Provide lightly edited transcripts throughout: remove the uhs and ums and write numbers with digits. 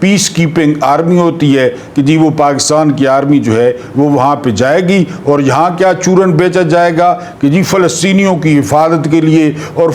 پیس keeping army ہوتی ہے کہ جی وہ پاکستان کی آرمی جو ہے وہ وہاں پہ جائے گی اور یہاں کیا چورن بیچا جائے گا کہ جی فلسطینیوں کی حفاظت کے لیے اور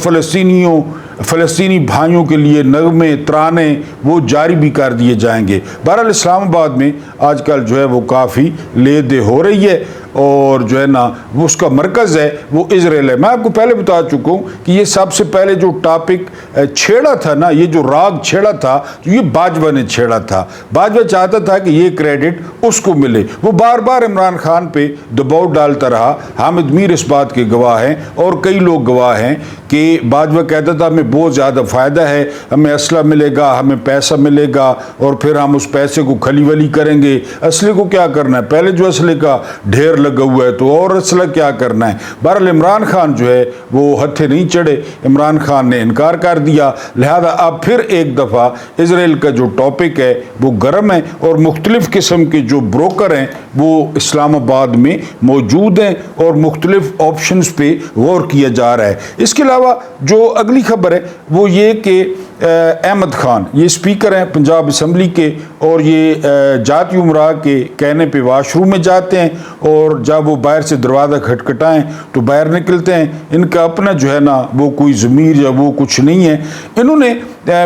فلسطینی بھائیوں کے لیے نغمے ترانے وہ جاری بھی کر دیے جائیں گے۔ بہرحال اسلام آباد میں آج کل جو ہے وہ کافی لے دے ہو رہی ہے اور جو ہے نا وہ اس کا مرکز ہے وہ اسرائیل ہے۔ میں آپ کو پہلے بتا چکا ہوں کہ یہ سب سے پہلے جو ٹاپک چھیڑا تھا نا، یہ جو راگ چھیڑا تھا تو یہ باجوہ نے چھیڑا تھا۔ باجوہ چاہتا تھا کہ یہ کریڈٹ اس کو ملے، وہ بار بار عمران خان پہ دباؤ ڈالتا رہا۔ حامد میر اس بات کے گواہ ہیں اور کئی لوگ گواہ ہیں کہ باجوہ کہتا تھا ہمیں بہت زیادہ فائدہ ہے، ہمیں اسلحہ ملے گا، ہمیں پیسہ ملے گا اور پھر ہم اس پیسے کو کھلی ولی کریں گے۔ اسلحے کو کیا کرنا ہے، پہلے جو اسلحے کا ڈھیر لگا ہوا ہے تو اور اسلحہ کیا کرنا ہے۔ بہرحال عمران خان جو ہے وہ ہتھے نہیں چڑھے، عمران خان نے انکار کر دیا، لہذا اب پھر ایک دفعہ اسرائیل کا جو ٹاپک ہے وہ گرم ہے اور مختلف قسم کے جو بروکر ہیں وہ اسلام آباد میں موجود ہیں اور مختلف آپشنز پہ غور کیا جا رہا ہے۔ اس کے علاوہ جو اگلی خبر ہے وہ یہ کہ احمد خان یہ اسپیکر ہیں پنجاب اسمبلی کے اور یہ جاتی امراء کے کہنے پہ واش روم میں جاتے ہیں اور جب وہ باہر سے دروازہ کھٹکھٹائیں تو باہر نکلتے ہیں۔ ان کا اپنا جو ہے نا وہ کوئی ضمیر یا وہ کچھ نہیں ہے۔ انہوں نے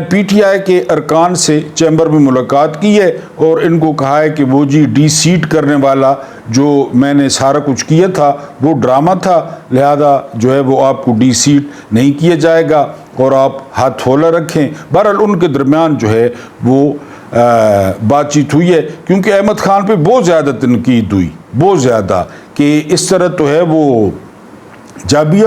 پی ٹی آئی کے ارکان سے چیمبر میں ملاقات کی ہے اور ان کو کہا ہے کہ وہ جی ڈی سیٹ کرنے والا جو میں نے سارا کچھ کیا تھا وہ ڈرامہ تھا، لہذا جو ہے وہ آپ کو ڈی سیٹ نہیں کیا جائے گا اور آپ ہاتھ ہولا رکھیں۔ بہرحال ان کے درمیان جو ہے وہ بات چیت ہوئی ہے کیونکہ احمد خان پہ بہت زیادہ تنقید ہوئی، بہت زیادہ، کہ اس طرح تو ہے وہ جب بھی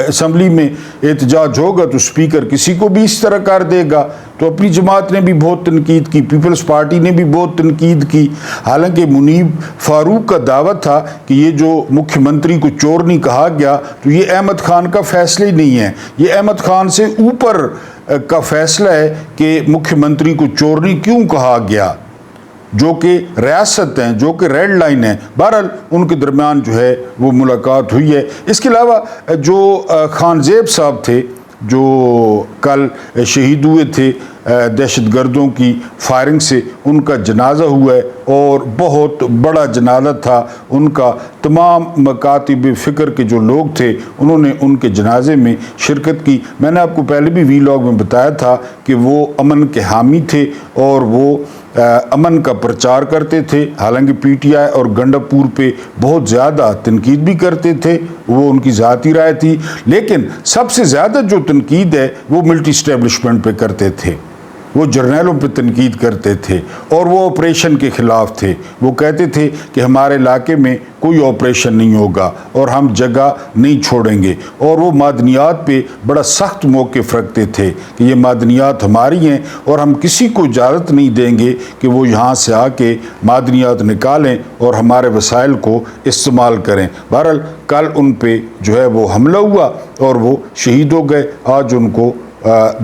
اسمبلی میں احتجاج ہوگا تو اسپیکر کسی کو بھی اس طرح کر دے گا۔ تو اپنی جماعت نے بھی بہت تنقید کی، پیپلز پارٹی نے بھی بہت تنقید کی، حالانکہ منیب فاروق کا دعویٰ تھا کہ یہ جو مکھیہ منتری کو چور نہیں کہا گیا تو یہ احمد خان کا فیصلہ ہی نہیں ہے، یہ احمد خان سے اوپر کا فیصلہ ہے کہ مکھیہ منتری کو چور نہیں کیوں کہا گیا، جو کہ ریاست ہیں، جو کہ ریڈ لائن ہے۔ بہرحال ان کے درمیان جو ہے وہ ملاقات ہوئی ہے۔ اس کے علاوہ جو خان زیب صاحب تھے جو کل شہید ہوئے تھے دہشت گردوں کی فائرنگ سے، ان کا جنازہ ہوا ہے اور بہت بڑا جنازہ تھا ان کا۔ تمام مکاتب فکر کے جو لوگ تھے انہوں نے ان کے جنازے میں شرکت کی۔ میں نے آپ کو پہلے بھی وی لاگ میں بتایا تھا کہ وہ امن کے حامی تھے اور وہ امن کا پرچار کرتے تھے، حالانکہ پی ٹی آئی اور گنڈا پور پہ بہت زیادہ تنقید بھی کرتے تھے، وہ ان کی ذاتی رائے تھی، لیکن سب سے زیادہ جو تنقید ہے وہ ملٹری اسٹیبلشمنٹ پہ کرتے تھے، وہ جرنیلوں پہ تنقید کرتے تھے اور وہ آپریشن کے خلاف تھے۔ وہ کہتے تھے کہ ہمارے علاقے میں کوئی آپریشن نہیں ہوگا اور ہم جگہ نہیں چھوڑیں گے، اور وہ معدنیات پہ بڑا سخت موقف رکھتے تھے کہ یہ معدنیات ہماری ہیں اور ہم کسی کو اجازت نہیں دیں گے کہ وہ یہاں سے آ کے معدنیات نکالیں اور ہمارے وسائل کو استعمال کریں۔ بہرحال کل ان پہ جو ہے وہ حملہ ہوا اور وہ شہید ہو گئے، آج ان کو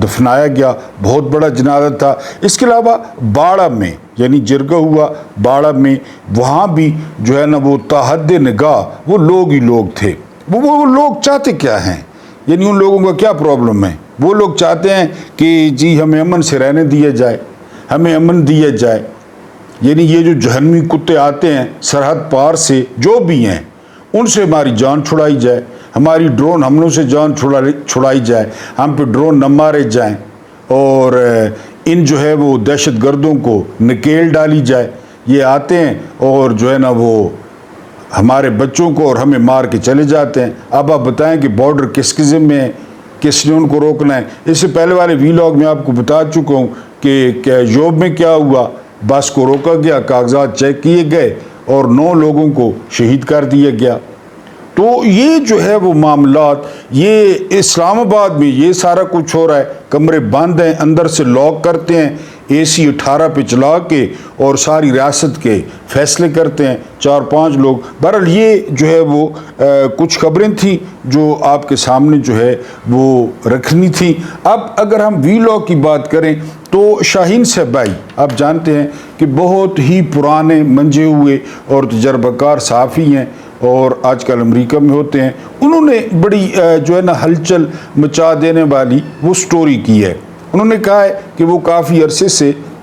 دفنایا گیا، بہت بڑا جنازہ تھا۔ اس کے علاوہ باڑہ میں یعنی جرگہ ہوا باڑہ میں، وہاں بھی جو ہے نا وہ تحد نگاہ وہ لوگ ہی لوگ تھے۔ وہ لوگ چاہتے کیا ہیں، یعنی ان لوگوں کا کیا پرابلم ہے؟ وہ لوگ چاہتے ہیں کہ جی ہمیں امن سے رہنے دیا جائے، ہمیں امن دیا جائے، یعنی یہ جو جہنمی کتے آتے ہیں سرحد پار سے جو بھی ہیں ان سے ہماری جان چھڑائی جائے، ہماری ڈرون حملوں سے جان چھڑائی جائے، ہم پہ ڈرون نہ مارے جائیں اور ان جو ہے وہ دہشت گردوں کو نکیل ڈالی جائے۔ یہ آتے ہیں اور جو ہے نا وہ ہمارے بچوں کو اور ہمیں مار کے چلے جاتے ہیں۔ اب آپ بتائیں کہ بارڈر کس کے ذمے ہے، کس نے ان کو روکنا ہے؟ اس سے پہلے والے وی لاگ میں آپ کو بتا چکا ہوں کہ یوب میں کیا ہوا، بس کو روکا گیا، کاغذات چیک کیے گئے اور 9 لوگوں کو شہید کر دیا گیا۔ تو یہ جو ہے وہ معاملات، یہ اسلام آباد میں یہ سارا کچھ ہو رہا ہے، کمرے بند ہیں، اندر سے لاک کرتے ہیں، اے سی 18 پہ چلا کے اور ساری ریاست کے فیصلے کرتے ہیں 4-5 لوگ۔ بہرحال یہ جو ہے وہ کچھ خبریں تھیں جو آپ کے سامنے جو ہے وہ رکھنی تھی۔ اب اگر ہم وی لاگ کی بات کریں تو شاہین صاحب بھائی آپ جانتے ہیں کہ بہت ہی پرانے منجے ہوئے اور تجربہ کار صحافی ہیں اور آج کل امریکہ میں ہوتے ہیں۔ انہوں نے بڑی جو ہے نا ہلچل مچا دینے والی وہ سٹوری کی ہے۔ انہوں نے کہا ہے کہ وہ کافی عرصے سے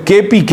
KPK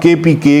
KPK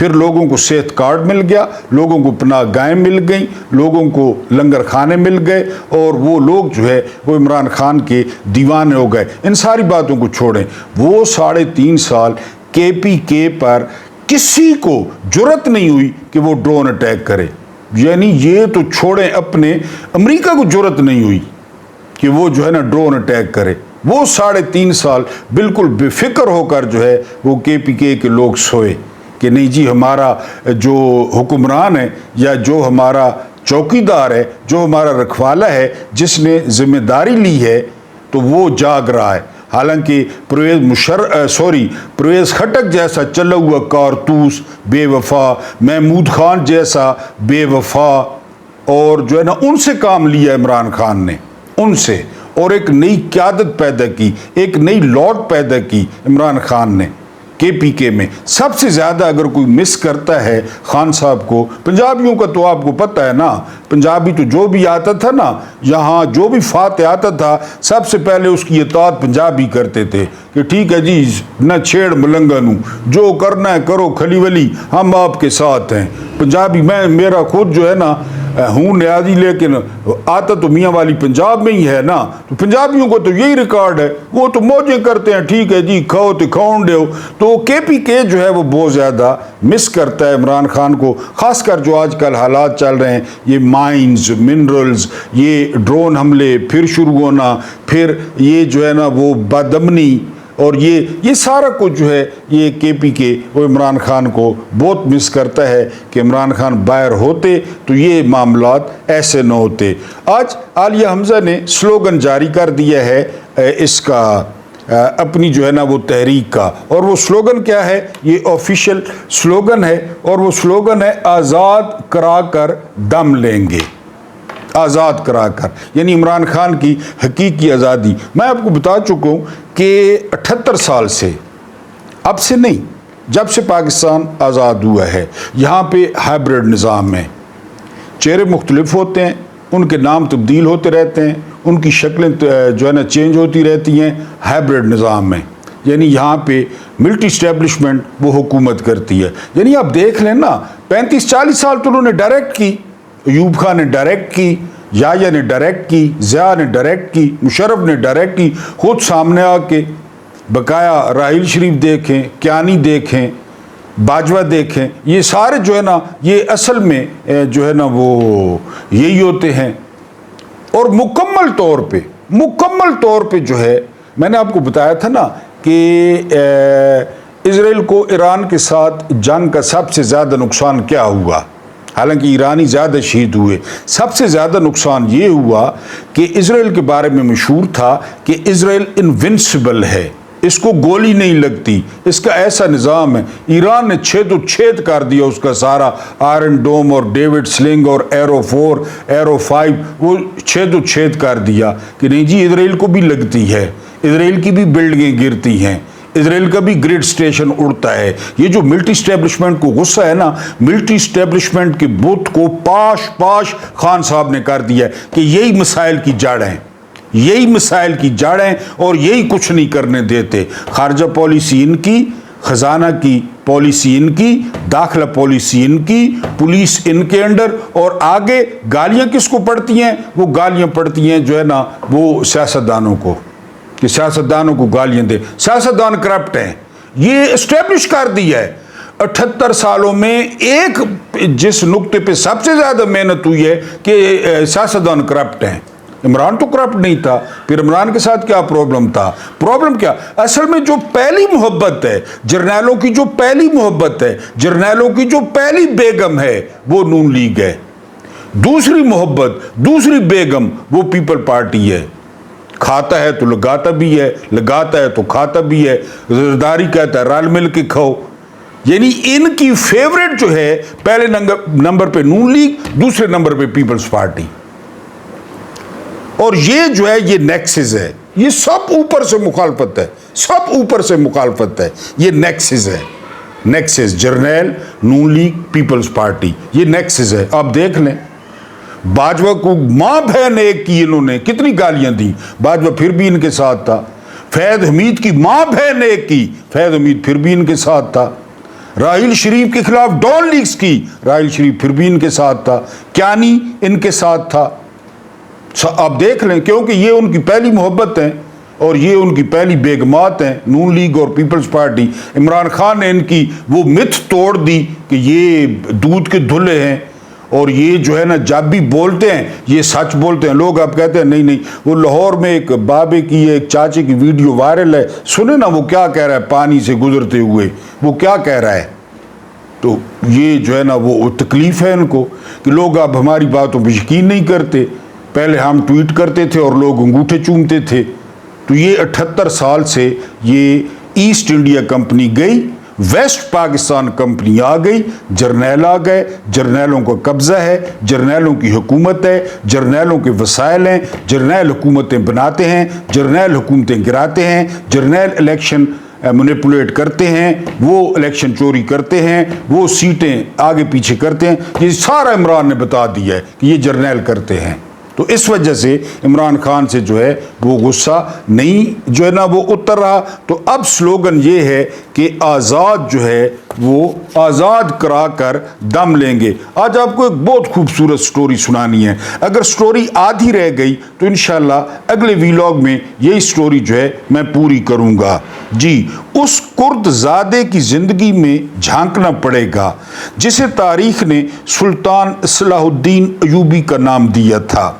پھر لوگوں کو صحت کارڈ مل گیا، لوگوں کو پناہ گاہیں مل گئیں، لوگوں کو لنگر خانے مل گئے، اور وہ لوگ جو ہے وہ عمران خان کے دیوانے ہو گئے۔ ان ساری باتوں کو چھوڑیں، وہ 3.5 سال KPK پر کسی کو جرت نہیں ہوئی کہ وہ ڈرون اٹیک کرے، یعنی یہ تو چھوڑیں، اپنے امریکہ کو جرت نہیں ہوئی کہ وہ جو ہے نا ڈرون اٹیک کرے۔ وہ 3.5 سال بالکل بے فکر ہو کر جو ہے وہ KPK کے لوگ سوئے کہ نہیں جی، ہمارا جو حکمران ہے یا جو ہمارا چوکیدار ہے، جو ہمارا رکھوالا ہے، جس نے ذمہ داری لی ہے، تو وہ جاگ رہا ہے۔ حالانکہ پرویز خٹک جیسا چلا ہوا کارتوس بے وفا، محمود خان جیسا بے وفا، اور جو ہے نا ان سے کام لیا عمران خان نے، ان سے، اور ایک نئی قیادت پیدا کی، ایک نئی لوٹ پیدا کی عمران خان نے KPK میں۔ سب سے زیادہ اگر کوئی مس کرتا ہے خان صاحب کو، پنجابیوں کا تو آپ کو پتہ ہے نا، پنجابی تو جو بھی آتا تھا نا، یہاں جو بھی فاتح آتا تھا، سب سے پہلے اس کی اطاعت پنجابی کرتے تھے کہ ٹھیک ہے جی، نہ چھیڑ ملنگا نو، جو کرنا ہے کرو کھلی ولی، ہم آپ کے ساتھ ہیں۔ پنجابی میرا خود جو ہے نا ہوں نیازی، لیکن آتا تو میاں والی پنجاب میں ہی ہے نا، تو پنجابیوں کو تو یہی ریکارڈ ہے، وہ تو موجیں کرتے ہیں، ٹھیک ہے جی، کھاؤ تو کھاؤں ڈیو۔ تو KPK جو ہے وہ بہت زیادہ مس کرتا ہے عمران خان کو، خاص کر جو آج کل حالات چل رہے ہیں، یہ مائنز، منرلز، یہ ڈرون حملے پھر شروع ہونا، پھر یہ جو ہے نا وہ بدامنی، اور یہ سارا کچھ جو ہے یہ KPK وہ عمران خان کو بہت مس کرتا ہے کہ عمران خان باہر ہوتے تو یہ معاملات ایسے نہ ہوتے۔ آج عالیہ حمزہ نے سلوگن جاری کر دیا ہے اس کا، اپنی جو ہے نا وہ تحریک کا، اور وہ سلوگن کیا ہے؟ یہ آفیشیل سلوگن ہے، اور وہ سلوگن ہے آزاد کرا کر دم لیں گے، آزاد کرا کر، یعنی عمران خان کی حقیقی آزادی۔ میں آپ کو بتا چکا ہوں کہ 78 سال سے، اب سے نہیں، جب سے پاکستان آزاد ہوا ہے، یہاں پہ ہائبرڈ نظام ہے، چہرے مختلف ہوتے ہیں، ان کے نام تبدیل ہوتے رہتے ہیں، ان کی شکلیں جو ہے نا چینج ہوتی رہتی ہیں، ہائبرڈ نظام میں، یعنی یہاں پہ ملٹری اسٹیبلشمنٹ وہ حکومت کرتی ہے۔ یعنی آپ دیکھ لیں نا، 35-40 سال تو انہوں نے ڈائریکٹ کی، ایوب خان نے ڈائریکٹ کی، یحییٰ نے ڈائریکٹ کی، ضیاء نے ڈائریکٹ کی، مشرف نے ڈائریکٹ کی، خود سامنے آ کے، بقایا راحیل شریف دیکھیں، کیانی دیکھیں، باجوہ دیکھیں، یہ سارے جو ہے نا یہ اصل میں جو ہے نا وہ یہی ہوتے ہیں۔ اور مکمل طور پہ جو ہے، میں نے آپ کو بتایا تھا نا کہ اسرائیل کو ایران کے ساتھ جنگ کا سب سے زیادہ نقصان کیا ہوا؟ حالانکہ ایرانی زیادہ شہید ہوئے، سب سے زیادہ نقصان یہ ہوا کہ اسرائیل کے بارے میں مشہور تھا کہ اسرائیل انونسبل ہے، اس کو گولی نہیں لگتی، اس کا ایسا نظام ہے۔ ایران نے چھید و چھید کر دیا اس کا سارا، آئرن ڈوم اور ڈیوڈ سلنگ اور ایرو 4 ایرو 5، وہ چھید و چھید کر دیا کہ نہیں جی، اسرائیل کو بھی لگتی ہے، اسرائیل کی بھی بلڈنگیں گرتی ہیں، اسرائیل کا بھی گریڈ سٹیشن اڑتا ہے۔ یہ جو ملٹری اسٹیبلشمنٹ کو غصہ ہے نا، ملٹری اسٹیبلشمنٹ کے بت کو پاش خان صاحب نے کر دیا ہے کہ یہی مسائل کی جڑ ہیں، یہی مسائل کی جڑ ہیں، اور یہی کچھ نہیں کرنے دیتے۔ خارجہ پالیسی ان کی، خزانہ کی پالیسی ان کی، داخلہ پالیسی ان کی، پولیس ان کے انڈر، اور آگے گالیاں کس کو پڑتی ہیں؟ وہ گالیاں پڑتی ہیں جو ہے نا وہ سیاستدانوں کو، کہ سیاستدانوں کو گالیاں دے، سیاستدان کرپٹ ہیں، یہ اسٹیبلش کر دیا ہے۔ 78 سالوں میں ایک جس نقطے پہ سب سے زیادہ محنت ہوئی ہے کہ سیاستدان کرپٹ ہیں۔ عمران تو کرپٹ نہیں تھا، پھر عمران کے ساتھ کیا پرابلم تھا؟ پرابلم کیا؟ اصل میں جو پہلی محبت ہے، جرنیلوں کی جو پہلی محبت ہے، جرنیلوں کی جو پہلی بیگم ہے، وہ نون لیگ ہے۔ دوسری محبت، دوسری بیگم وہ پیپل پارٹی ہے۔ کھاتا ہے تو لگاتا بھی ہے، لگاتا ہے تو کھاتا بھی ہے، زرداری کہتا ہے رل مل کے کھاؤ۔ یعنی ان کی فیوریٹ جو ہے، پہلے نمبر پہ نون لیگ، دوسرے نمبر پہ پیپلز پارٹی، اور یہ جو ہے یہ نیکسز ہے، یہ سب اوپر سے مخالفت ہے، سب اوپر سے مخالفت ہے، یہ نیکسز ہے، نیکسز، جرنیل، نون لیگ، پیپلز پارٹی، یہ نیکسز ہے۔ آپ دیکھ لیں، باجوہ کو ماں بہن ایک کی انہوں نے کتنی گالیاں دی، باجوہ پھر بھی ان کے ساتھ تھا۔ فیض حمید کی ماں بہن ایک کی، فیض حمید پھر بھی ان کے ساتھ تھا۔ راحیل شریف کے خلاف ڈان لیکس کی، راحیل شریف پھر بھی ان کے ساتھ تھا، کیانی ان کے ساتھ تھا۔ آپ دیکھ لیں، کیونکہ یہ ان کی پہلی محبت ہیں اور یہ ان کی پہلی بیگمات ہیں، نون لیگ اور پیپلز پارٹی۔ عمران خان نے ان کی وہ متھ توڑ دی کہ یہ دودھ کے دھلے ہیں اور یہ جو ہے نا جب بھی بولتے ہیں یہ سچ بولتے ہیں۔ لوگ اب کہتے ہیں نہیں نہیں، وہ لاہور میں ایک بابے کی ایک چاچے کی ویڈیو وائرل ہے، سنیں نا وہ کیا کہہ رہا ہے پانی سے گزرتے ہوئے، وہ کیا کہہ رہا ہے۔ تو یہ جو ہے نا وہ تکلیف ہے ان کو کہ لوگ اب ہماری باتوں پہ یقین نہیں کرتے۔ پہلے ہم ٹویٹ کرتے تھے اور لوگ انگوٹھے چومتے تھے۔ تو یہ 78 سال سے یہ ایسٹ انڈیا کمپنی گئی، ویسٹ پاکستان کمپنی آ گئی، جرنیل آ گئے، جرنیلوں کا قبضہ ہے، جرنیلوں کی حکومت ہے، جرنیلوں کے وسائل ہیں، جرنیل حکومتیں بناتے ہیں، جرنیل حکومتیں گراتے ہیں، جرنیل الیکشن مینیپولیٹ کرتے ہیں، وہ الیکشن چوری کرتے ہیں، وہ سیٹیں آگے پیچھے کرتے ہیں۔ یہ سارا عمران نے بتا دیا ہے کہ یہ جرنیل کرتے ہیں۔ تو اس وجہ سے عمران خان سے جو ہے وہ غصہ نہیں جو ہے نا وہ اتر رہا۔ تو اب سلوگن یہ ہے کہ آزاد جو ہے وہ آزاد کرا کر دم لیں گے۔ آج آپ کو ایک بہت خوبصورت سٹوری سنانی ہے، اگر سٹوری آدھی رہ گئی تو انشاءاللہ اگلے ویلاگ میں یہی سٹوری جو ہے میں پوری کروں گا۔ جی، اس کرد زادے کی زندگی میں جھانکنا پڑے گا جسے تاریخ نے سلطان صلاح الدین ایوبی کا نام دیا تھا۔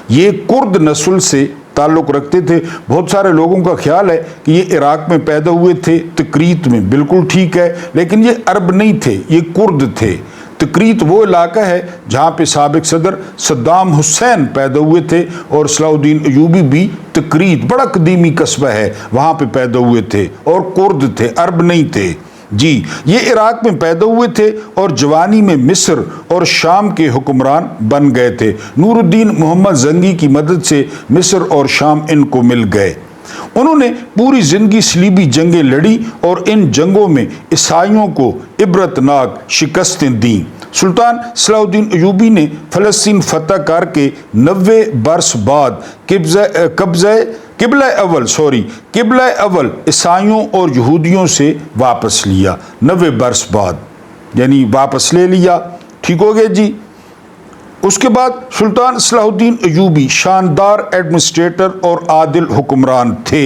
یہ کرد نسل سے تعلق رکھتے تھے۔ بہت سارے لوگوں کا خیال ہے کہ یہ عراق میں پیدا ہوئے تھے، تکریت میں، بالکل ٹھیک ہے، لیکن یہ عرب نہیں تھے، یہ کرد تھے۔ تکریت وہ علاقہ ہے جہاں پہ سابق صدر صدام حسین پیدا ہوئے تھے، اور صلاح الدین ایوبی بھی تکریت بڑا قدیمی قصبہ ہے، وہاں پہ پیدا ہوئے تھے اور کرد تھے، عرب نہیں تھے۔ جی، یہ عراق میں پیدا ہوئے تھے اور جوانی میں مصر اور شام کے حکمران بن گئے تھے۔ نور الدین محمد زنگی کی مدد سے مصر اور شام ان کو مل گئے۔ انہوں نے پوری زندگی صلیبی جنگیں لڑی اور ان جنگوں میں عیسائیوں کو عبرتناک شکستیں دیں۔ سلطان صلاح الدین ایوبی نے فلسطین فتح کر کے 90 برس بعد قبلہ اول عیسائیوں اور یہودیوں سے واپس لیا۔ 90 برس بعد یعنی واپس لے لیا، ٹھیک ہو گیا جی۔ اس کے بعد سلطان صلاح الدین ایوبی شاندار ایڈمنسٹریٹر اور عادل حکمران تھے۔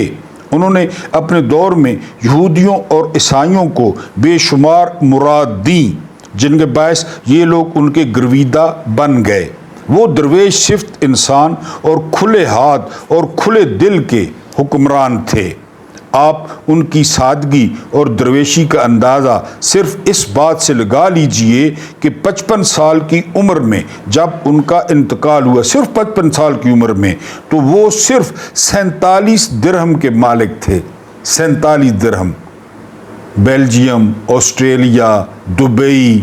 انہوں نے اپنے دور میں یہودیوں اور عیسائیوں کو بے شمار مراد دیں، جن کے باعث یہ لوگ ان کے گرویدہ بن گئے۔ وہ درویش صفت انسان اور کھلے ہاتھ اور کھلے دل کے حکمران تھے۔ آپ ان کی سادگی اور درویشی کا اندازہ صرف اس بات سے لگا لیجئے کہ 55 سال کی عمر میں جب ان کا انتقال ہوا، صرف 55 سال کی عمر میں، تو وہ صرف 47 درہم کے مالک تھے۔ 47 درہم۔ بیلجیم، آسٹریلیا، دبئی،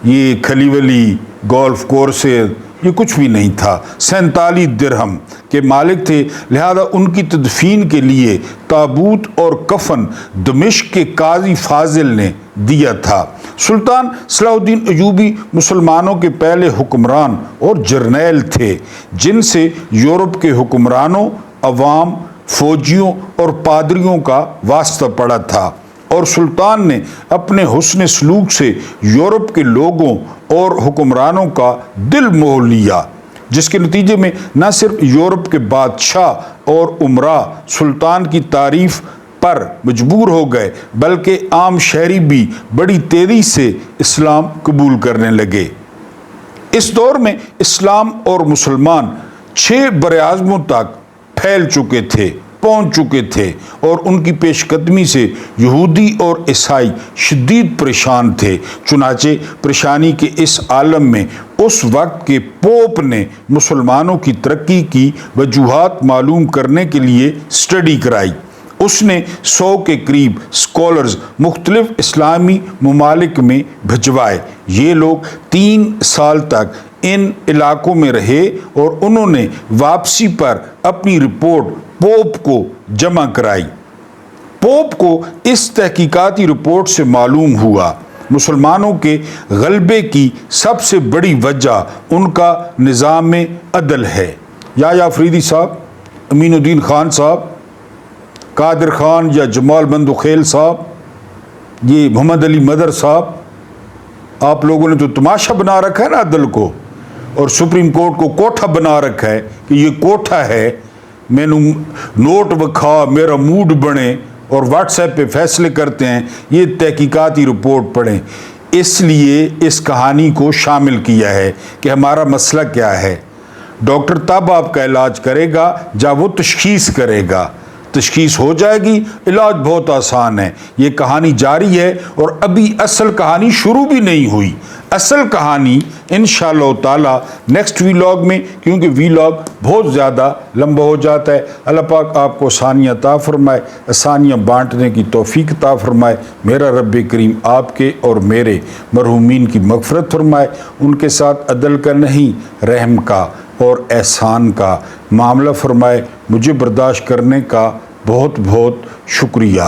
یہ کھلیولی، گولف کورسز، یہ کچھ بھی نہیں تھا، 47 درہم کے مالک تھے۔ لہذا ان کی تدفین کے لیے تابوت اور کفن دمشق کے قاضی فاضل نے دیا تھا۔ سلطان صلاح الدین ایوبی مسلمانوں کے پہلے حکمران اور جرنیل تھے جن سے یورپ کے حکمرانوں، عوام، فوجیوں اور پادریوں کا واسطہ پڑا تھا، اور سلطان نے اپنے حسن سلوک سے یورپ کے لوگوں اور حکمرانوں کا دل موہ لیا، جس کے نتیجے میں نہ صرف یورپ کے بادشاہ اور امراء سلطان کی تعریف پر مجبور ہو گئے بلکہ عام شہری بھی بڑی تیزی سے اسلام قبول کرنے لگے۔ اس دور میں اسلام اور مسلمان 6 براعظموں تک پھیل چکے تھے، پہنچ چکے تھے، اور ان کی پیش قدمی سے یہودی اور عیسائی شدید پریشان تھے۔ چنانچہ پریشانی کے اس عالم میں اس وقت کے پوپ نے مسلمانوں کی ترقی کی وجوہات معلوم کرنے کے لیے اسٹڈی کرائی۔ اس نے 100 کے قریب اسکالرز مختلف اسلامی ممالک میں بھجوائے۔ یہ لوگ 3 سال تک ان علاقوں میں رہے اور انہوں نے واپسی پر اپنی رپورٹ پوپ کو جمع کرائی۔ پوپ کو اس تحقیقاتی رپورٹ سے معلوم ہوا مسلمانوں کے غلبے کی سب سے بڑی وجہ ان کا نظام عدل ہے۔ یا فریدی صاحب، امین الدین خان صاحب، قادر خان یا جمال بندو خیل صاحب، یہ محمد علی مدر صاحب، آپ لوگوں نے تو تماشا بنا رکھا ہے نا عدل کو، اور سپریم کورٹ کو کوٹھا بنا رکھا ہے کہ یہ کوٹھا ہے، میں نے نوٹ وکھا میرا موڈ بنے اور واٹس ایپ پہ فیصلے کرتے ہیں۔ یہ تحقیقاتی رپورٹ پڑھیں۔ اس لیے اس کہانی کو شامل کیا ہے کہ ہمارا مسئلہ کیا ہے۔ ڈاکٹر تب آپ کا علاج کرے گا جب وہ تشخیص کرے گا، تشخیص ہو جائے گی، علاج بہت آسان ہے۔ یہ کہانی جاری ہے اور ابھی اصل کہانی شروع بھی نہیں ہوئی۔ اصل کہانی انشاءاللہ تعالی نیکسٹ ویلاگ میں، کیونکہ ویلاگ بہت زیادہ لمبا ہو جاتا ہے۔ اللہ پاک آپ کو آسانیاں عطا فرمائے، آسانیاں بانٹنے کی توفیق عطا فرمائے۔ میرا رب کریم آپ کے اور میرے مرحومین کی مغفرت فرمائے، ان کے ساتھ عدل کا نہیں رحم کا اور احسان کا معاملہ فرمائے۔ مجھے برداشت کرنے کا بہت بہت شکریہ۔